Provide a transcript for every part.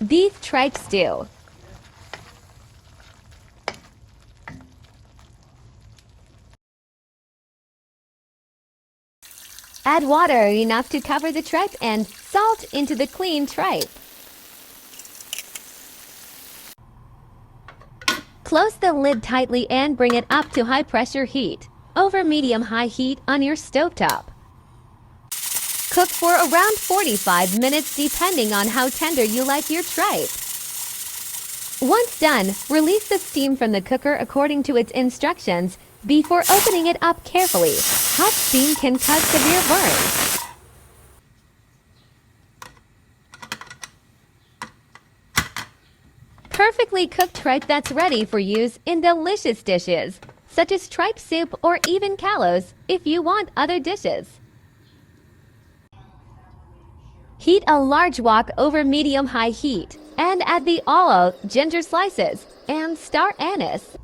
Beef tripe stew. Add water enough to cover the tripe and salt into the clean tripe. Close the lid tightly and bring it up to high pressure heat, over medium-high heat on your stovetop. Cook for around 45 minutes depending on how tender you like your tripe. Once done, release the steam from the cooker according to its instructions before opening it up carefully. Hot steam can cause severe burns. Perfectly cooked tripe that's ready for use in delicious dishes, such as tripe soup or even callos if you want other dishes. Heat a large wok over medium-high heat and add the olive, ginger slices, and star anise.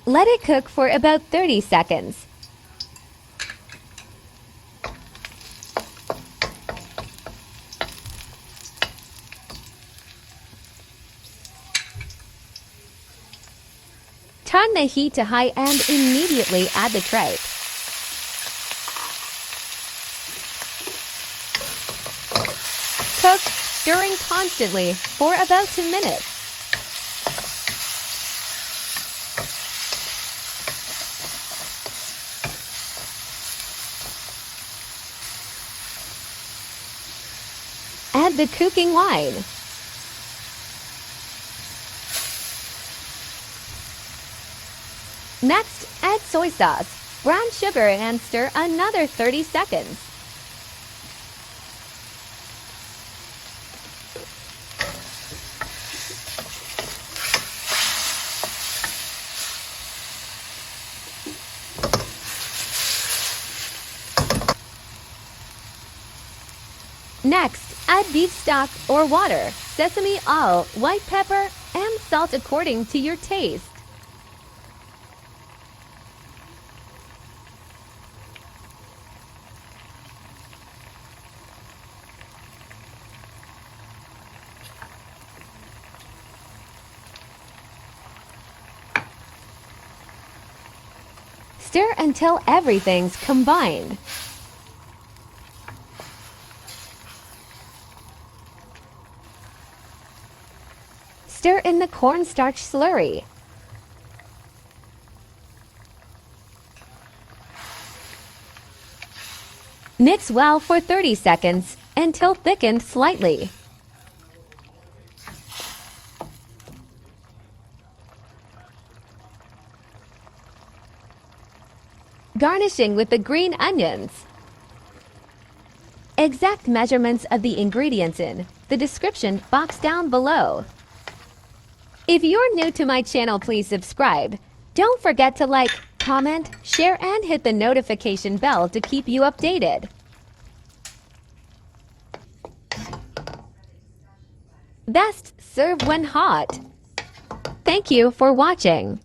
Let it cook for about 30 seconds. Turn the heat to high and immediately add the tripe. Cook, stirring constantly for about 2 minutes. Add the cooking wine. Next, add soy sauce, brown sugar, and stir another 30 seconds. Next, add beef stock or water, sesame oil, white pepper, and salt according to your taste. Stir until everything's combined. Stir in the cornstarch slurry. Mix well for 30 seconds until thickened slightly. Garnishing with the green onions. Exact measurements of the ingredients in the description box down below. If you're new to my channel, please subscribe. Don't forget to like, comment, share, and hit the notification bell to keep you updated. Best serve when hot. Thank you for watching.